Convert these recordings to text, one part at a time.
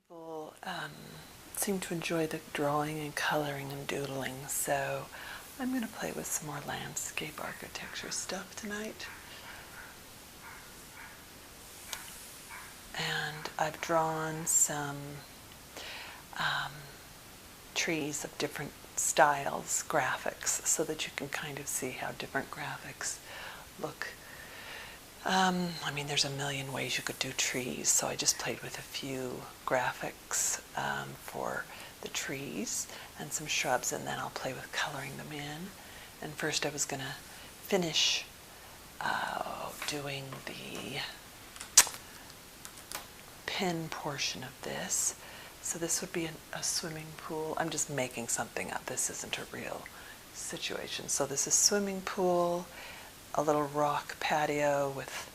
People seem to enjoy the drawing and coloring and doodling, so I'm going to play with some more landscape architecture stuff tonight. And I've drawn some trees of different styles, graphics, so that you can kind of see how different graphics look. I mean, there's a million ways you could do trees, so I just played with a few graphics for the trees and some shrubs, and then I'll play with coloring them in. And first I was going to finish doing the pen portion of this. So this would be a swimming pool. I'm just making something up. This isn't a real situation. So this is swimming pool, a little rock patio with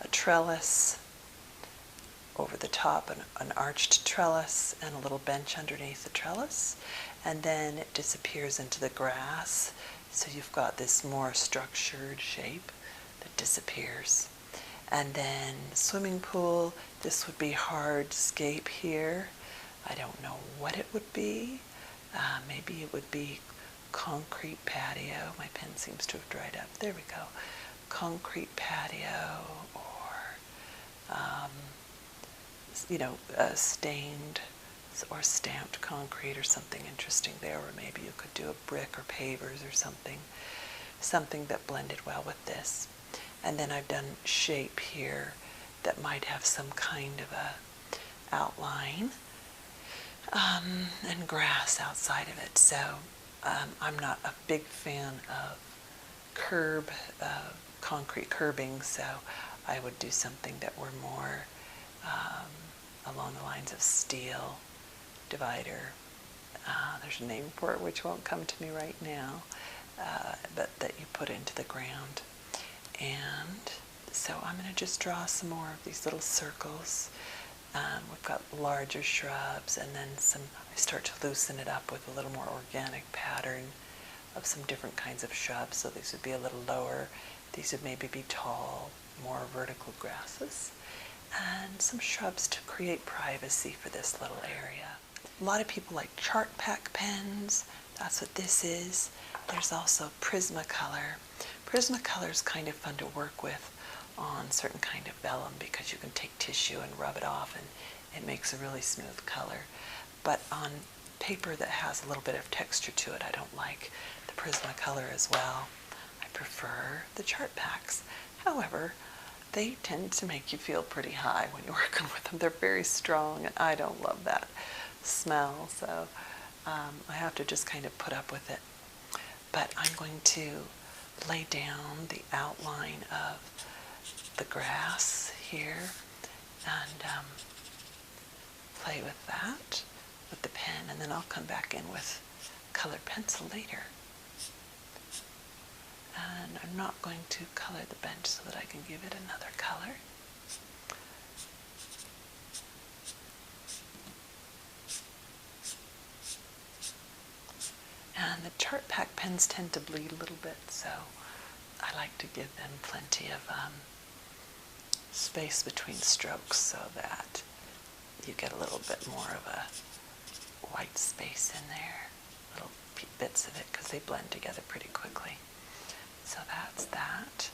a trellis over the top, an arched trellis, and a little bench underneath the trellis. And then it disappears into the grass. So you've got this more structured shape that disappears. And then swimming pool, this would be hardscape here. I don't know what it would be. Maybe it would be concrete patio. My pen seems to have dried up. There we go. Concrete patio, or stained or stamped concrete, or something interesting there. Or maybe you could do a brick or pavers or something that blended well with this. And then I've done shape here that might have some kind of a outline, and grass outside of it. So I'm not a big fan of concrete curbing, so I would do something that were more along the lines of steel divider. There's a name for it which won't come to me right now, but that you put into the ground. And so I'm going to just draw some more of these little circles. We've got larger shrubs, and then I start to loosen it up with a little more organic pattern of some different kinds of shrubs. So these would be a little lower. These would maybe be tall, more vertical grasses. And some shrubs to create privacy for this little area. A lot of people like chart pack pens. That's what this is. There's also Prismacolor. Prismacolor is kind of fun to work with on certain kind of vellum because you can take tissue and rub it off and it makes a really smooth color. But on paper that has a little bit of texture to it, I don't like the Prismacolor as well. I prefer the chart packs. However, they tend to make you feel pretty high when you're working with them. They're very strong, and I don't love that smell, so I have to just kind of put up with it. But I'm going to lay down the outline of the grass here and play with that with the pen, and then I'll come back in with colored pencil later. And I'm not going to color the bench so that I can give it another color. And the chart pack pens tend to bleed a little bit, so I like to give them plenty of space between strokes so that you get a little bit more of a white space in there, little bits of it, because they blend together pretty quickly. So that's that.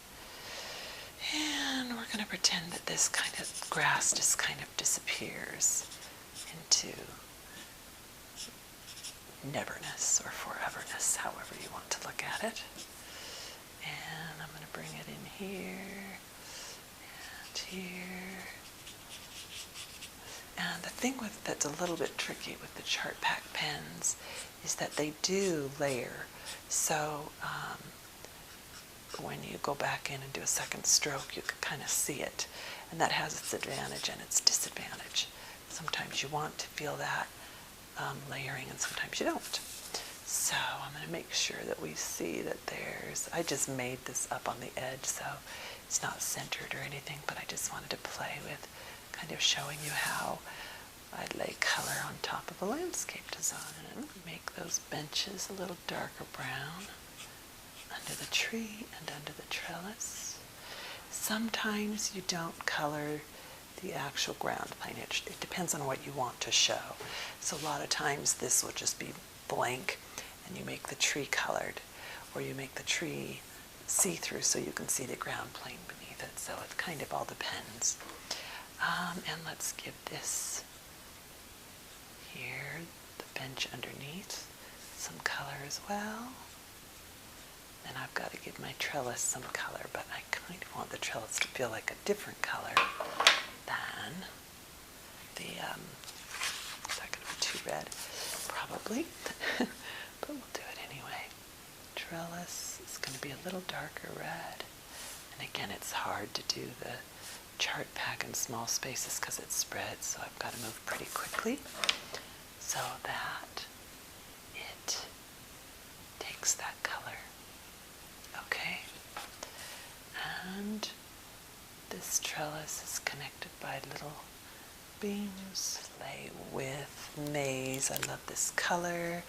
And we're going to pretend that this kind of grass just kind of disappears into neverness or foreverness, however you want to look at it. And I'm going to bring it in here and here. And the thing that's a little bit tricky with the chart pack pens is that they do layer. So when you go back in and do a second stroke, you can kind of see it. And that has its advantage and its disadvantage. Sometimes you want to feel that layering, and sometimes you don't. So I'm going to make sure that we see that I just made this up on the edge, so it's not centered or anything, but I just wanted to play with kind of showing you how I lay color on top of a landscape design. Make those benches a little darker brown under the tree and under the trellis. Sometimes you don't color the actual ground plane. It depends on what you want to show. So a lot of times this will just be blank and you make the tree colored, or you make the tree see-through so you can see the ground plane beneath it. So it kind of all depends. And let's give this here, the bench underneath, some color as well. And I've got to give my trellis some color, but I kind of want the trellis to feel like a different color than the, is that going to be too red? Probably, but we'll do it anyway. Trellis is going to be a little darker red. And again, it's hard to do the chart pack in small spaces because it spreads, so I've got to move pretty quickly so that it takes that color. Okay, and this trellis is connected by little beams. Play with maize. I love this color,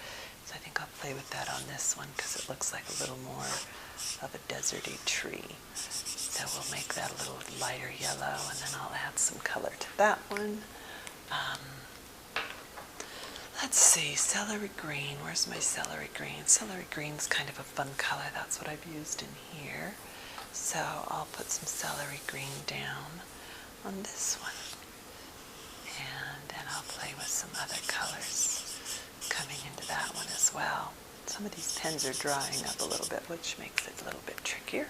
so I think I'll play with that on this one because it looks like a little more of a deserty tree. So we'll make that a little lighter yellow, and then I'll add some color to that one. Let's see, celery green. Where's my celery green? Celery green's kind of a fun color. That's what I've used in here. So I'll put some celery green down on this one. And then I'll play with some other colors coming into that one as well. Some of these pens are drying up a little bit, which makes it a little bit trickier.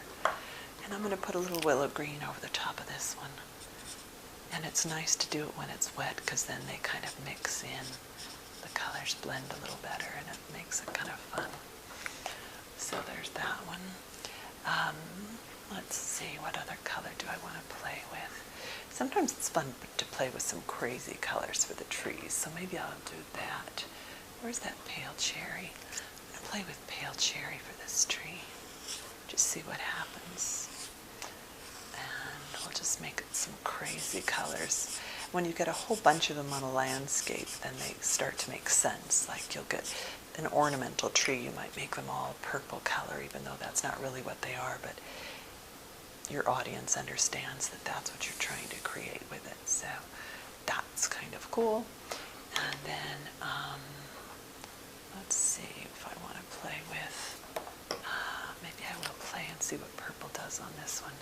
And I'm going to put a little willow green over the top of this one. And it's nice to do it when it's wet because then they kind of mix in. The colors blend a little better and it makes it kind of fun. So there's that one. Let's see, what other color do I want to play with? Sometimes it's fun to play with some crazy colors for the trees, so maybe I'll do that. Where's that pale cherry? I'm going to play with pale cherry for this tree. Just see what happens. And we'll just make it some crazy colors. When you get a whole bunch of them on a landscape, then they start to make sense. Like you'll get an ornamental tree, you might make them all purple color, even though that's not really what they are, but your audience understands that that's what you're trying to create with it. So that's kind of cool. And then, let's see if I want to play with, maybe I will play and see what purple does on this one.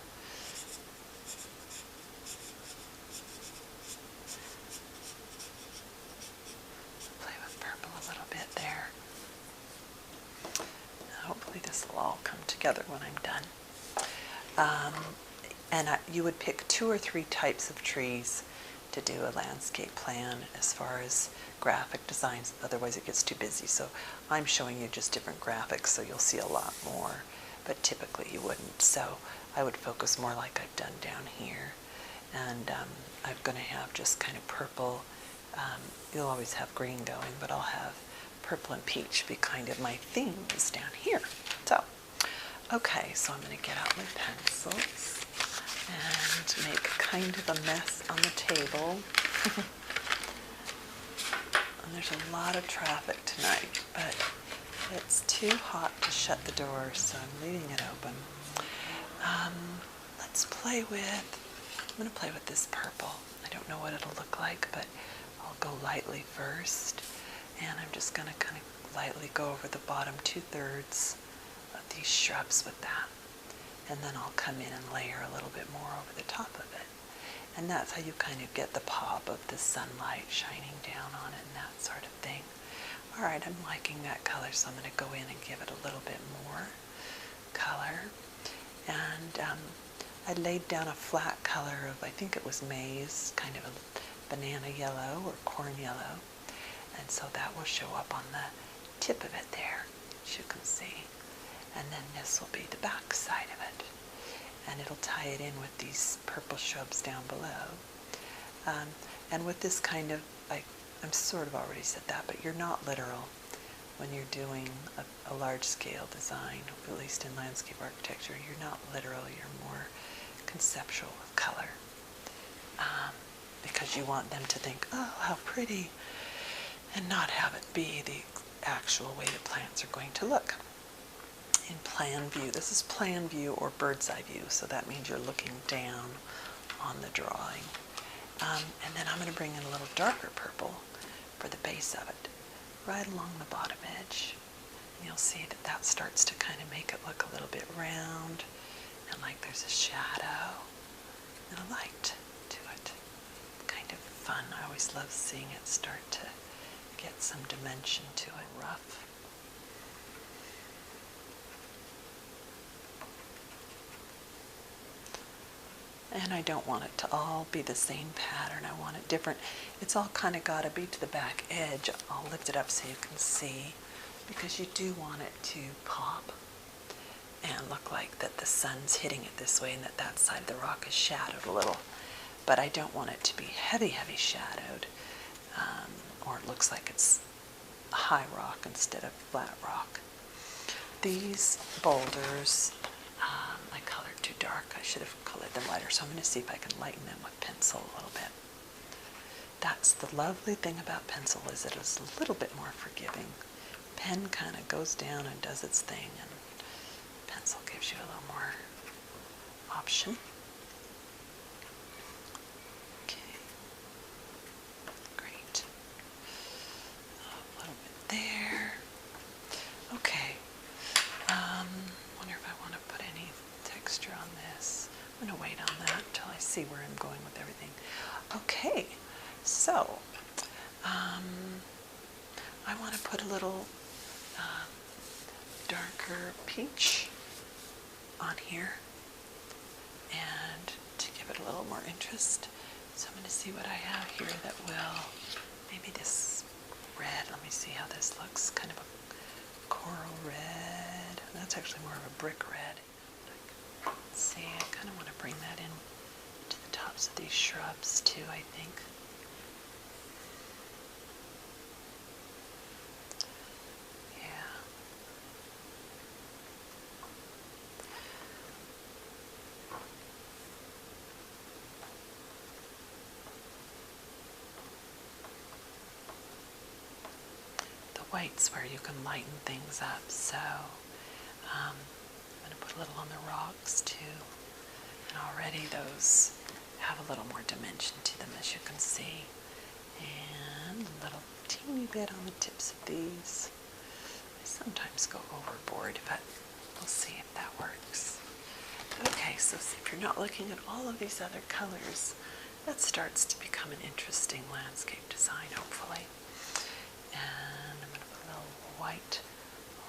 Hopefully this will all come together when I'm done. You would pick 2 or 3 types of trees to do a landscape plan as far as graphic designs, otherwise it gets too busy. So I'm showing you just different graphics so you'll see a lot more, but typically you wouldn't. So I would focus more like I've done down here. And I'm going to have just kind of purple. You'll always have green going, but I'll have purple and peach be kind of my themes down here. So, okay, so I'm going to get out my pencils and make kind of a mess on the table. And there's a lot of traffic tonight, but it's too hot to shut the door, so I'm leaving it open. Let's play with, I'm going to play with this purple. I don't know what it'll look like, but I'll go lightly first. And I'm just going to kind of lightly go over the bottom 2/3 of these shrubs with that. And then I'll come in and layer a little bit more over the top of it. And that's how you kind of get the pop of the sunlight shining down on it and that sort of thing. All right, I'm liking that color, so I'm going to go in and give it a little bit more color. And I laid down a flat color of, I think it was maize, kind of a banana yellow or corn yellow. And so that will show up on the tip of it there, as you can see. And then this will be the back side of it. And it'll tie it in with these purple shrubs down below. And with this kind of, I'm sort of already said that, but you're not literal when you're doing a large-scale design, at least in landscape architecture. You're not literal, you're more conceptual with color. Because you want them to think, oh, how pretty, and not have it be the actual way the plants are going to look. In plan view, this is plan view or bird's eye view, so that means you're looking down on the drawing. And then I'm going to bring in a little darker purple for the base of it, right along the bottom edge. And you'll see that that starts to kind of make it look a little bit round and like there's a shadow and a light to it. Kind of fun. I always love seeing it start to get some dimension to it. Rough. And I don't want it to all be the same pattern. I want it different. It's all kind of got to be to the back edge. I'll lift it up so you can see, because you do want it to pop and look like that the sun's hitting it this way and that that side of the rock is shadowed a little. But I don't want it to be heavy, heavy shadowed, or it looks like it's high rock instead of flat rock. These boulders, I colored too dark. I should have colored them lighter, so I'm going to see if I can lighten them with pencil a little bit. That's the lovely thing about pencil, is it is a little bit more forgiving. Pen kind of goes down and does its thing, and pencil gives you a little more option. Okay, great. A little bit there. Okay. Wonder if I want to put any texture on this. I'm going to wait on that until I see where I'm going with everything. Okay, so I want to put a little darker peach on here, and to give it a little more interest. So I'm going to see what I have here that will, maybe this red, let me see how this looks, kind of a coral red. That's actually more of a brick red. Let's see, I kind of want to bring that in to the tops of these shrubs too, I think. Yeah. The white's where you can lighten things up, so I'm going to put a little on the rocks too. And already those have a little more dimension to them, as you can see. And a little teeny bit on the tips of these. I sometimes go overboard, but we'll see if that works. Okay, so if you're not looking at all of these other colors, that starts to become an interesting landscape design, hopefully. And I'm going to put a little white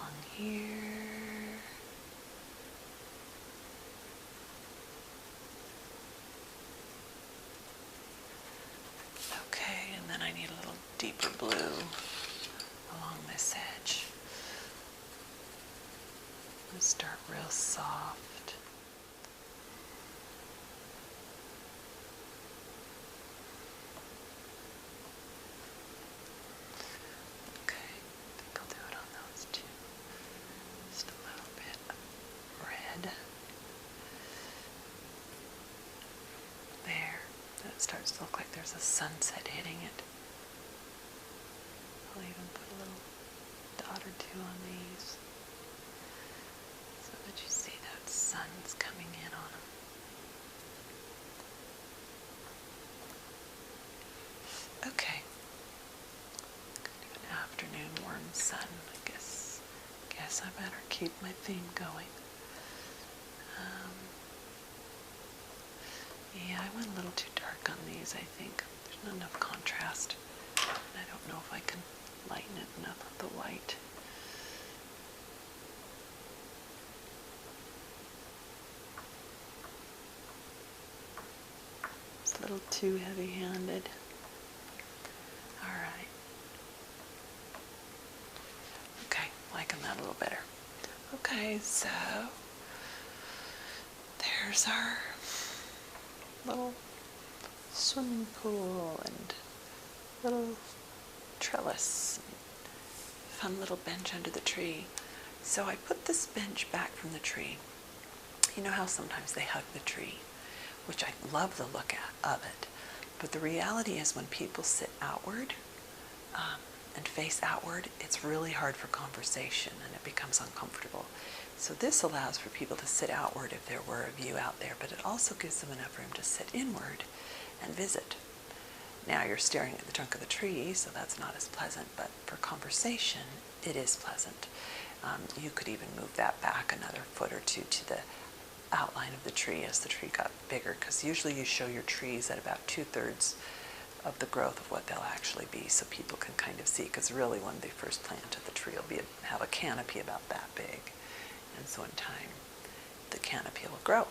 on here. Okay, and then I need a little deeper blue along this edge. I'm going to start real soft. Okay, I think I'll do it on those two. Just a little bit of red. There. That starts to look like there's a sunset hitting it. I'll even put a little dot or two on these so that you see that sun's coming in on them. Okay. Kind of an afternoon warm sun, I guess. Guess I better keep my theme going. Yeah, I went a little too dark on these, I think. There's not enough contrast. And I don't know if I can lighten it enough with the white. It's a little too heavy-handed. All right. Okay, liking that a little better. Okay, so there's our little swimming pool and little trellis, fun little bench under the tree. So I put this bench back from the tree. You know how sometimes they hug the tree, which I love the look of it, but the reality is when people sit outward and face outward, it's really hard for conversation and it becomes uncomfortable. So this allows for people to sit outward if there were a view out there, but it also gives them enough room to sit inward and visit. Now you're staring at the trunk of the tree, so that's not as pleasant, but for conversation, it is pleasant. You could even move that back another foot or two to the outline of the tree as the tree got bigger, because usually you show your trees at about 2/3 of the growth of what they'll actually be, so people can kind of see, because really when they first planted the tree will have a canopy about that big, and so in time the canopy will grow.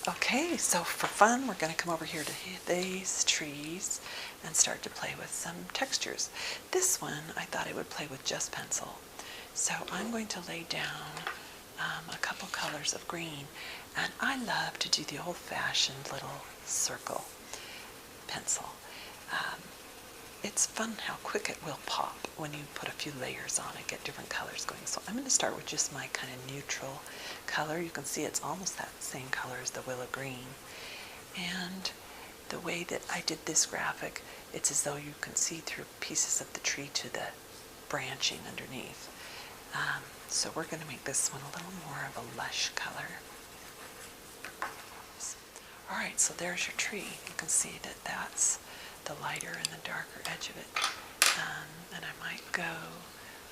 Okay, so for fun we're going to come over here to these trees and start to play with some textures. This one I thought I would play with just pencil, so I'm going to lay down a couple colors of green, and I love to do the old-fashioned little circle pencil. It's fun how quick it will pop when you put a few layers on it, get different colors going. So I'm going to start with just my kind of neutral color. You can see it's almost that same color as the willow green. And the way that I did this graphic, it's as though you can see through pieces of the tree to the branching underneath. So we're going to make this one a little more of a lush color. All right, so there's your tree. You can see that that's the lighter and the darker edge of it. And I might go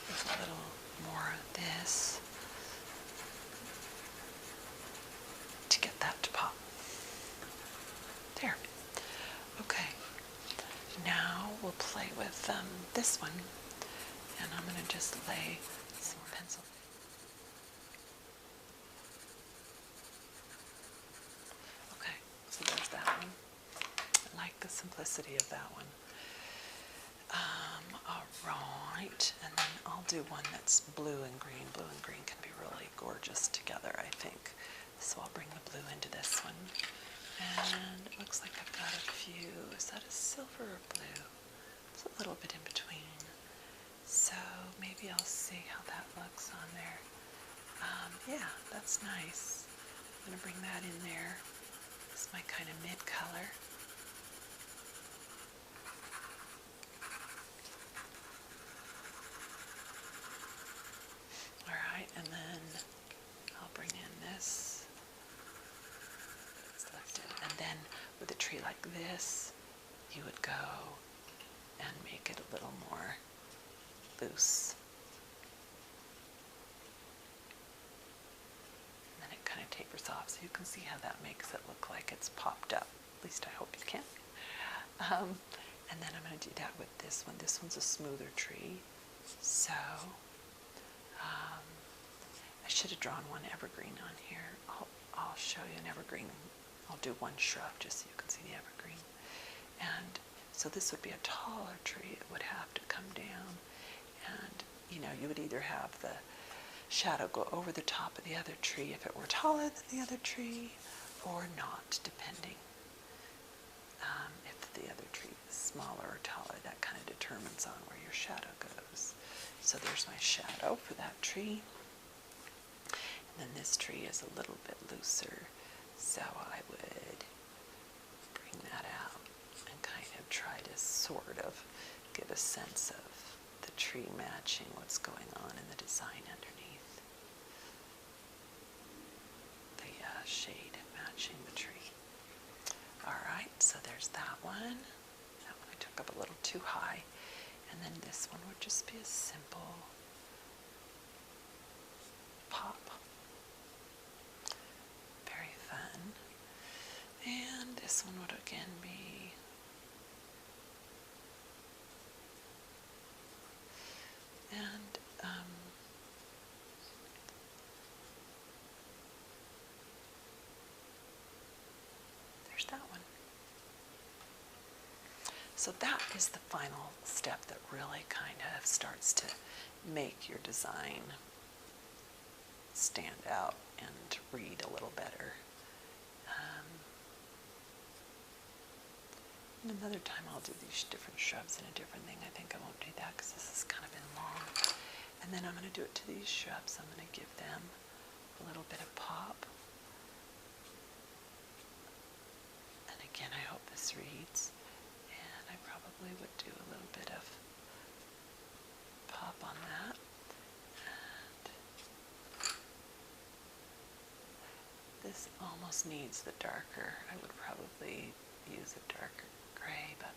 with a little more of this to get that to pop. There. Okay. Now we'll play with this one, and I'm going to just lay some pencil. Okay, so there's that one. I like the simplicity of that one. All right, and then I'll do one that's blue and green. Blue and green can be really gorgeous together, I think. So I'll bring the blue into this one. And it looks like I've got a few. Is that a silver or blue? It's a little bit in between. So maybe I'll see how that looks on there. Yeah, that's nice. I'm going to bring that in there. It's my kind of mid color. Alright, and then I'll bring in this. It's left in. And then with a tree like this, you would go and make it a little more loose. And then it kind of tapers off, so you can see how that makes it look like it's popped up. At least I hope you can. And then I'm going to do that with this one. This one's a smoother tree. So I should have drawn one evergreen on here. I'll show you an evergreen. I'll do one shrub just so you can see the evergreen. And so this would be a taller tree. It would have to come down, and you know, you would either have the shadow go over the top of the other tree if it were taller than the other tree, or not, depending. If the other tree is smaller or taller, that kind of determines on where your shadow goes. So there's my shadow for that tree. And then this tree is a little bit looser, so I would bring that out and kind of try to sort of give a sense of the tree matching what's going on in the design underneath. The shade matching the tree. Alright, so there's that one. That one I took up a little too high. And then this one would just be a simple pop. Very fun. And this one would again be there's that one. So that is the final step that really kind of starts to make your design stand out and read a little better. And another time I'll do these different shrubs in a different thing. I think I won't do that because this has kind of been long. And then I'm going to do it to these shrubs. I'm going to give them a little bit of pop. And again, I hope this reads. And I probably would do a little bit of pop on that. And this almost needs the darker. I would probably use a darker gray, but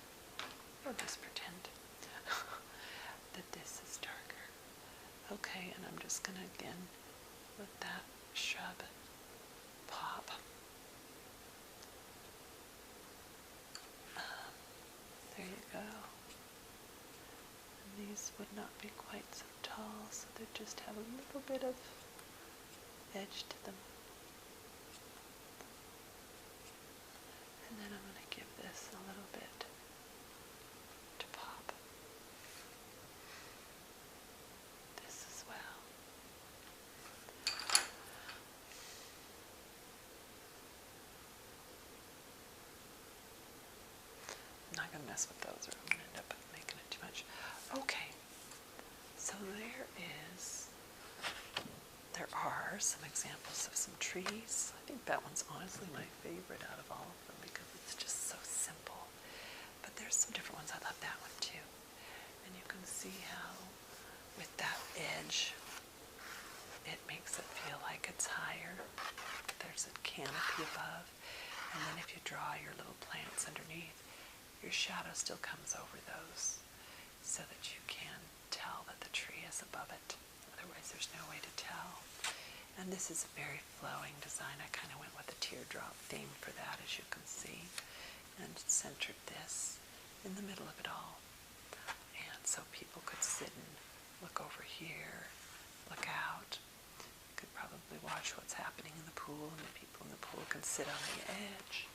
again with that shrub pop. There you go. And these would not be quite so tall, so they just have a little bit of edge to them. And then I'm going to give this a little bit to pop. This as well. I'm not going to mess with those or I'm going to end up making it too much. Okay, so there are some examples of some trees. I think that one's honestly my favorite out of all of them because it's just so simple. But there's some different ones. I love that one too. And you can see how with that edge, it makes it feel like it's higher. There's a canopy above. And then if you draw your little plants underneath, your shadow still comes over those so that you can tell that the tree is above it. Otherwise, there's no way to tell. And this is a very flowing design. I kind of went with the teardrop theme for that, as you can see, and centered this in the middle of it all. And so people could sit and look over here, look out. You could probably watch what's happening in the pool, and the people in the pool can sit on the edge.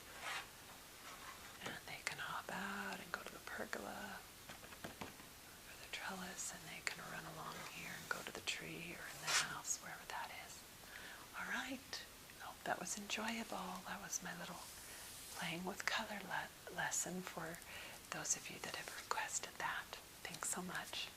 And they can hop out and go to the pergola or the trellis, and they can run along here and go to the tree or in the house, wherever that is. All right. I hope that was enjoyable. That was my little playing with color lesson for those of you that have requested that. Thanks so much.